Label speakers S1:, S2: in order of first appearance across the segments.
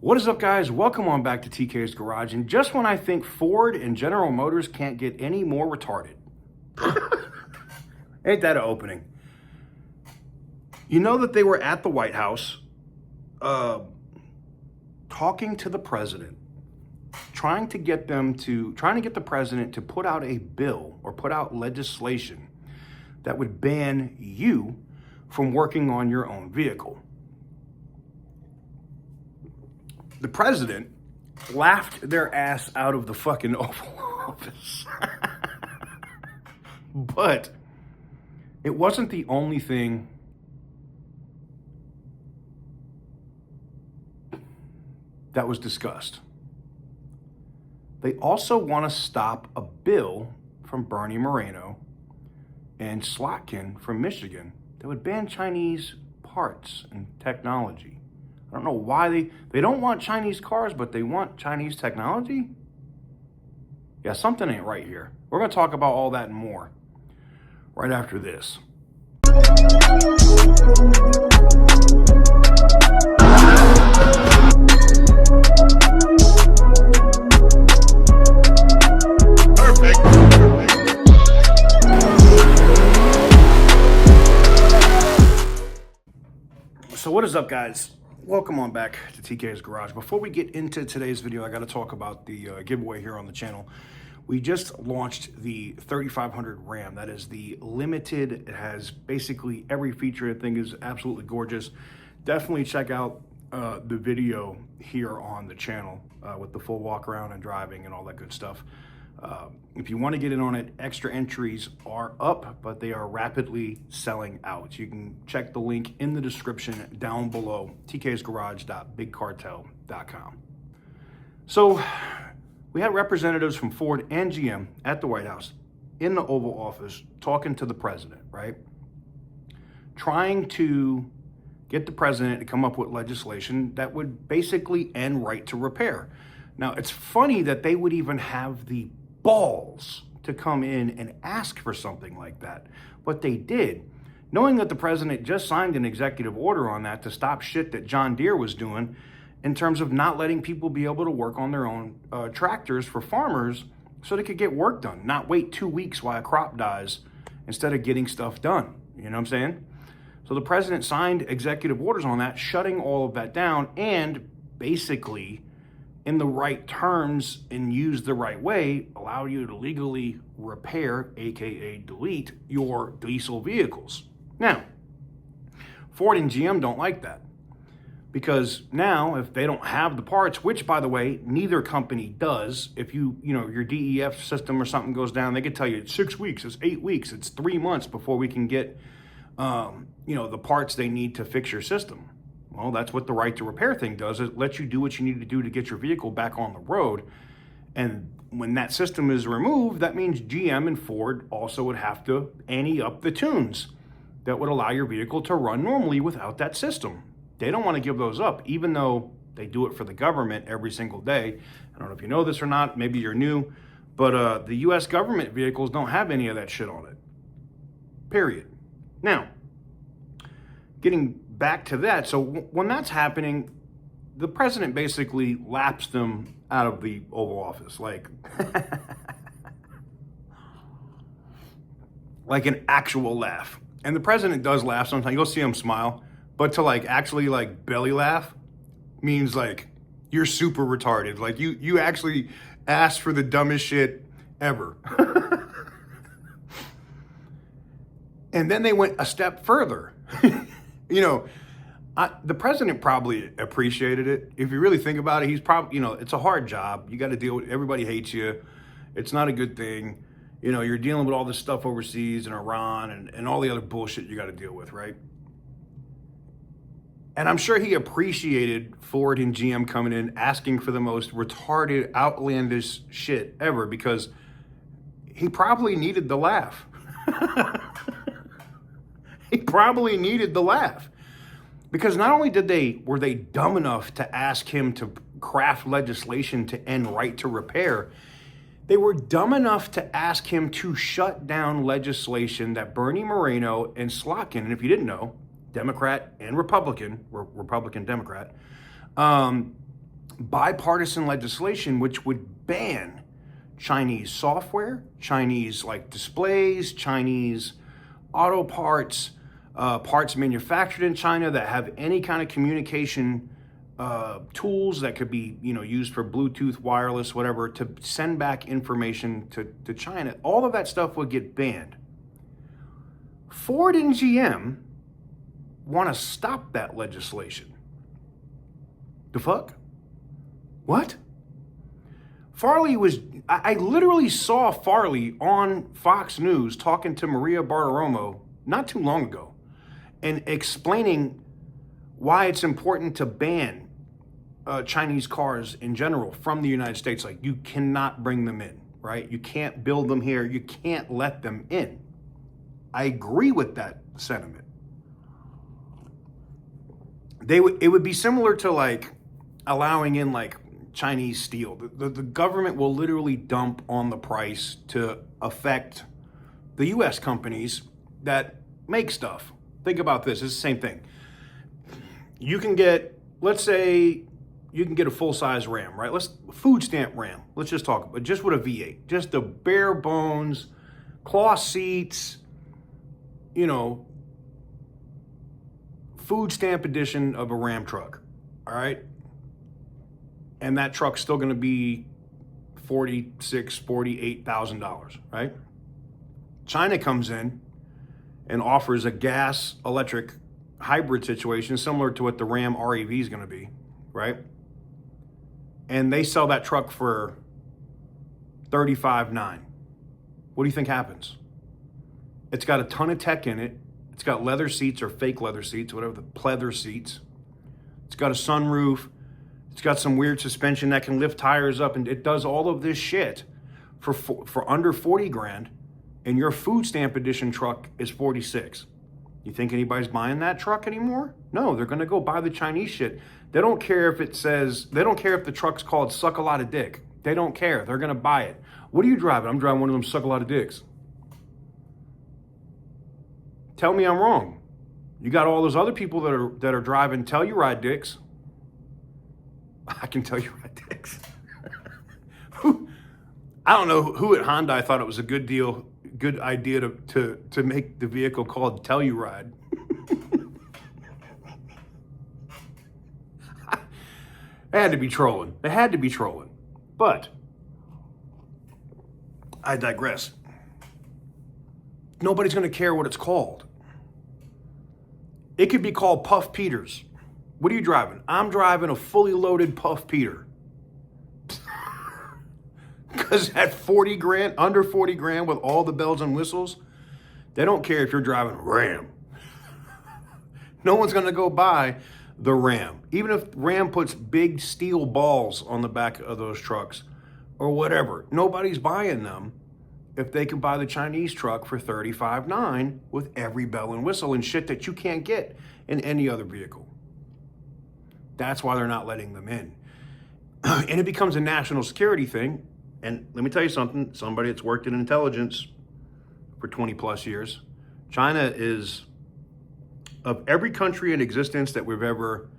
S1: What is up, guys? Welcome on back to TK's Garage. And just when I think Ford and General Motors can't get any more retarded. Ain't that an opening? You know that they were at the White House talking to the president, trying to get the president to put out a bill or put out legislation that would ban you from working on your own vehicle. The president laughed their ass out of the fucking Oval Office. But it wasn't the only thing that was discussed. They also want to stop a bill from Bernie Moreno and Slotkin from Michigan that would ban Chinese parts and technology. I don't know why they don't want Chinese cars, but they want Chinese technology? Yeah, something ain't right here. We're going to talk about all that and more right after this. So what is up, guys? Welcome on back to TK's Garage. Before we get into today's video, I got to talk about the giveaway here on the channel. We just launched the 3500 Ram. That is the limited. It has basically every feature. I think is absolutely gorgeous. Definitely check out the video here on the channel with the full walk around and driving and all that good stuff. If you want to get in on it, extra entries are up, but they are rapidly selling out. You can check the link in the description down below, tk'sgarage.bigcartel.com. So we had representatives from Ford and GM at the White House in the Oval Office talking to the president, right? Trying to get the president to come up with legislation that would basically end right to repair. Now, it's funny that they would even have the balls to come in and ask for something like that. But they did, knowing that the president just signed an executive order on that to stop shit that John Deere was doing in terms of not letting people be able to work on their own tractors for farmers so they could get work done, not wait 2 weeks while a crop dies instead of getting stuff done. You know what I'm saying? So the president signed executive orders on that, shutting all of that down and basically in the right terms and used the right way, allow you to legally repair, aka delete, your diesel vehicles. Now, Ford and GM don't like that because now if they don't have the parts, which by the way, neither company does, if your DEF system or something goes down, they could tell you it's 6 weeks, it's 8 weeks, it's 3 months before we can get, the parts they need to fix your system. Well, that's what the right to repair thing does. It lets you do what you need to do to get your vehicle back on the road. And when that system is removed, that means GM and Ford also would have to ante up the tunes that would allow your vehicle to run normally without that system. They don't want to give those up, even though they do it for the government every single day. I don't know if you know this or not, maybe you're new, but the US government vehicles don't have any of that shit on it, period. Now, getting back to that, so when that's happening, the president basically laps them out of the Oval Office, like an actual laugh. And the president does laugh sometimes. You'll see him smile, but to actually belly laugh means you're super retarded. Like you actually asked for the dumbest shit ever. And then they went a step further. The president probably appreciated it. If you really think about it, he's probably, it's a hard job. You got to deal with, everybody hates you. It's not a good thing. You're dealing with all this stuff overseas and Iran and all the other bullshit you got to deal with, right? And I'm sure he appreciated Ford and GM coming in, asking for the most retarded, outlandish shit ever because he probably needed the laugh. He probably needed the laugh. Because not only were they dumb enough to ask him to craft legislation to end right to repair, they were dumb enough to ask him to shut down legislation that Bernie Moreno and Slotkin, and if you didn't know, Democrat and Republican Democrat, bipartisan legislation which would ban Chinese software, Chinese like displays, Chinese auto parts, parts manufactured in China that have any kind of communication tools that could be, used for Bluetooth, wireless, whatever, to send back information to China. All of that stuff would get banned. Ford and GM want to stop that legislation. The fuck? What? I literally saw Farley on Fox News talking to Maria Bartiromo not too long ago and explaining why it's important to ban Chinese cars in general from the United States. Like, you cannot bring them in, right? You can't build them here. You can't let them in. I agree with that sentiment. It would be similar to like allowing in like Chinese steel. The government will literally dump on the price to affect the US companies that make stuff. Think about this. It's the same thing. You can get, let's say, you can get a full-size Ram, right? Food stamp Ram. Let's just talk about just with a V8, just the bare bones, cloth seats, food stamp edition of a Ram truck, all right? And that truck's still going to be $46,000, $48,000, right? China comes in and offers a gas electric hybrid situation similar to what the Ram REV is going to be, right? And they sell that truck for $35,900. What do you think happens? It's got a ton of tech in it. It's got leather seats or fake leather seats, whatever, the pleather seats. It's got a sunroof. It's got some weird suspension that can lift tires up, and it does all of this shit for under 40 grand, and your food stamp edition truck is 46. You think anybody's buying that truck anymore? No, they're gonna go buy the Chinese shit. They don't care if the truck's called Suck a Lot of Dick. They don't care. They're gonna buy it. What are you driving? I'm driving one of them Suck a Lot of Dicks. Tell me I'm wrong. You got all those other people that are driving Telluride dicks. I can tell you right dicks. I don't know who at Hyundai thought it was a good idea to make the vehicle called Telluride. They had to be trolling. But I digress. Nobody's going to care what it's called. It could be called Puff Peters. What are you driving? I'm driving a fully loaded Puff Peter. Because at 40 grand, under 40 grand with all the bells and whistles, they don't care if you're driving a Ram. No one's going to go buy the Ram. Even if Ram puts big steel balls on the back of those trucks or whatever, nobody's buying them if they can buy the Chinese truck for $35,900 with every bell and whistle and shit that you can't get in any other vehicle. That's why they're not letting them in. And it becomes a national security thing. And let me tell you something, somebody that's worked in intelligence for 20 plus years, China is, of every country in existence that we've ever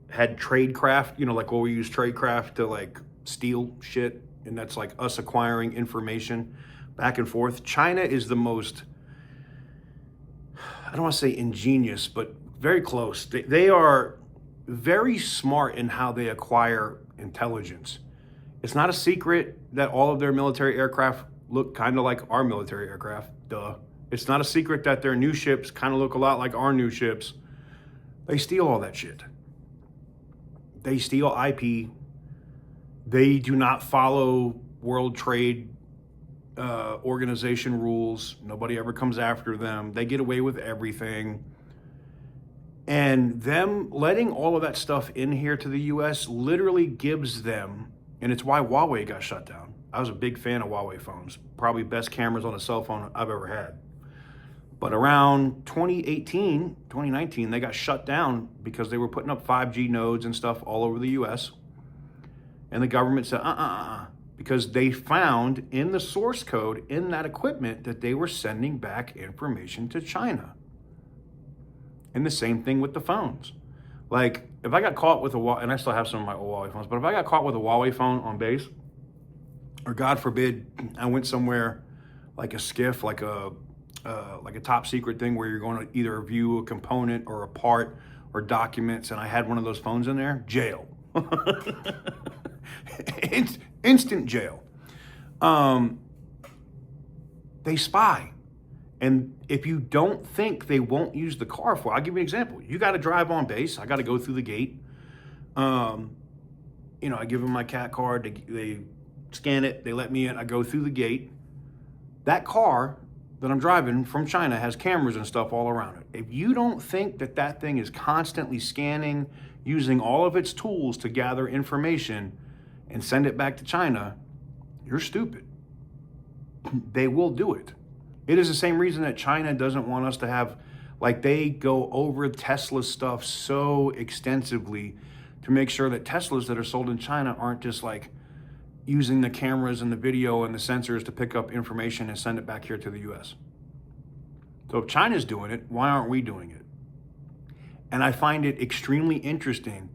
S1: had tradecraft, like where we use tradecraft to like steal shit, and that's like us acquiring information back and forth. China is the most, I don't want to say ingenious, but very close. They are very smart in how they acquire intelligence. It's not a secret that all of their military aircraft look kind of like our military aircraft, duh. It's not a secret that their new ships kind of look a lot like our new ships. They steal all that shit. They steal IP. They do not follow World Trade Organization rules. Nobody ever comes after them. They get away with everything. And them letting all of that stuff in here to the US literally gives them, and it's why Huawei got shut down. I was a big fan of Huawei phones. Probably best cameras on a cell phone I've ever had. But around 2018, 2019, they got shut down because they were putting up 5G nodes and stuff all over the US. And the government said, because they found in the source code in that equipment that they were sending back information to China. And the same thing with the phones. Like, if I got caught with and I still have some of my old Huawei phones, but if I got caught with a Huawei phone on base, or God forbid, I went somewhere like a skiff, like a top secret thing where you're going to either view a component or a part or documents, and I had one of those phones in there, jail. Instant jail. They spy. And if you don't think they won't use the car for, I'll give you an example. You got to drive on base. I got to go through the gate. I give them my cat card. They scan it. They let me in. I go through the gate. That car that I'm driving from China has cameras and stuff all around it. If you don't think that thing is constantly scanning, using all of its tools to gather information and send it back to China, you're stupid. They will do it. It is the same reason that China doesn't want us to have, they go over Tesla stuff so extensively to make sure that Teslas that are sold in China aren't just using the cameras and the video and the sensors to pick up information and send it back here to the US. So if China's doing it, why aren't we doing it? And I find it extremely interesting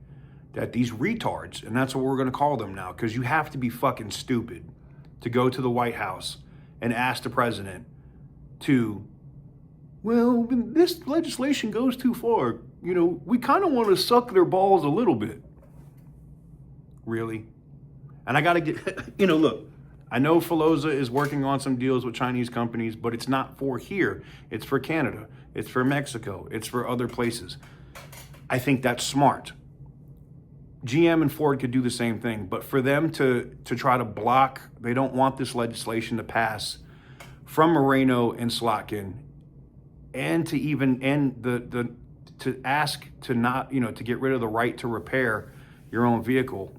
S1: that these retards, and that's what we're gonna call them now, because you have to be fucking stupid to go to the White House and ask the president this legislation goes too far. We kind of want to suck their balls a little bit. Really? And I got to get, look, I know Filosa is working on some deals with Chinese companies, but it's not for here. It's for Canada. It's for Mexico. It's for other places. I think that's smart. GM and Ford could do the same thing, but for them to try to block, they don't want this legislation to pass from Moreno and Slotkin, and to ask to not, to get rid of the right to repair your own vehicle,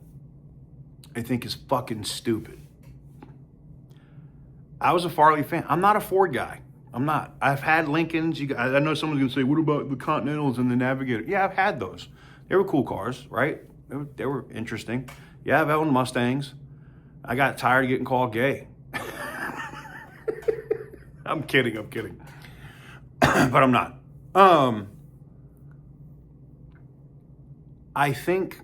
S1: I think is fucking stupid. I was a Farley fan. I'm not a Ford guy. I'm not. I've had Lincolns. I know someone's gonna say, what about the Continentals and the Navigator? Yeah, I've had those. They were cool cars, right? They were interesting. Yeah, I've owned Mustangs. I got tired of getting called gay. I'm kidding. But I'm not. I think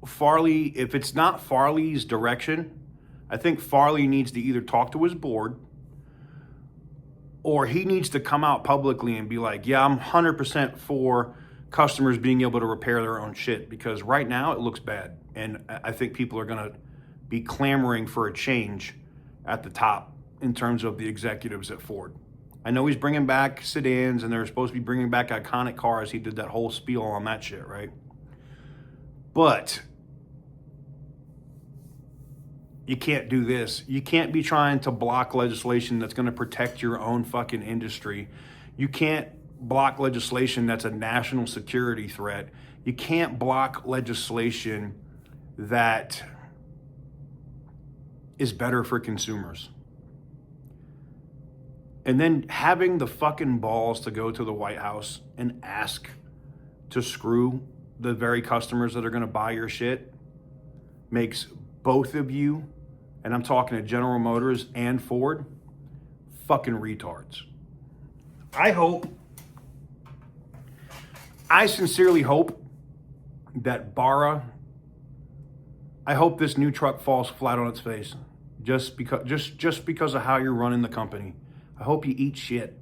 S1: Farley, if it's not Farley's direction, I think Farley needs to either talk to his board, or he needs to come out publicly and be like, yeah, I'm 100% for customers being able to repair their own shit, because right now it looks bad. And I think people are going to be clamoring for a change at the top in terms of the executives at Ford. I know he's bringing back sedans, and they're supposed to be bringing back iconic cars. He did that whole spiel on that shit, right? But you can't do this. You can't be trying to block legislation that's going to protect your own fucking industry. You can't block legislation that's a national security threat. You can't block legislation that is better for consumers. And then having the fucking balls to go to the White House and ask to screw the very customers that are going to buy your shit makes both of you, and I'm talking to General Motors and Ford, fucking retards. I sincerely hope that I hope this new truck falls flat on its face just because of how you're running the company. I hope you eat shit.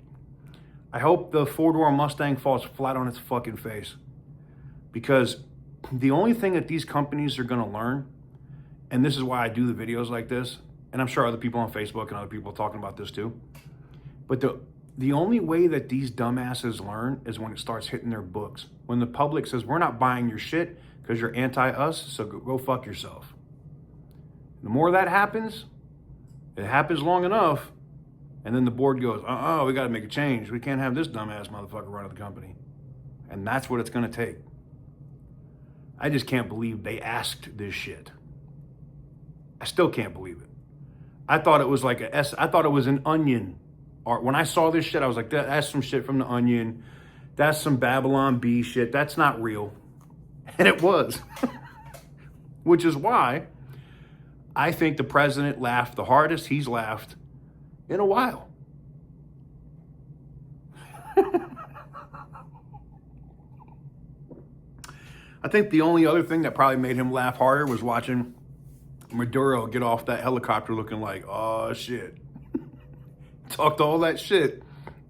S1: I hope the four-door Mustang falls flat on its fucking face, because the only thing that these companies are going to learn, and this is why I do the videos like this, and I'm sure other people on Facebook and other people are talking about this too, but the only way that these dumbasses learn is when it starts hitting their books. When the public says, we're not buying your shit because you're anti-us, so go fuck yourself. The more that happens, it happens long enough, and then the board goes, we got to make a change. We can't have this dumbass motherfucker running the company. And that's what it's going to take. I just can't believe they asked this shit. I still can't believe it. I thought it was I thought it was an Onion art. When I saw this shit, I was like, that's some shit from the Onion. That's some Babylon Bee shit. That's not real. And it was. Which is why I think the president laughed the hardest he's laughed in a while. I think the only other thing that probably made him laugh harder was watching Maduro get off that helicopter looking like, oh shit. Talked all that shit,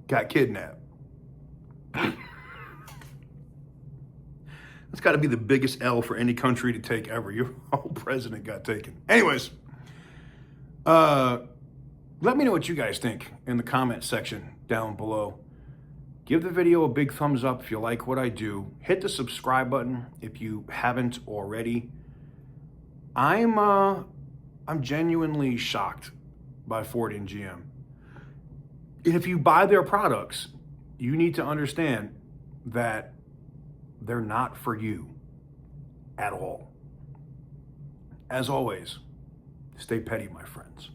S1: got kidnapped. That's got to be the biggest L for any country to take ever. Your whole president got taken. Anyways, let me know what you guys think in the comment section down below. Give the video a big thumbs up if you like what I do. Hit the subscribe button if you haven't already. I'm genuinely shocked by Ford and GM. And if you buy their products, you need to understand that they're not for you at all. As always, stay petty, my friends.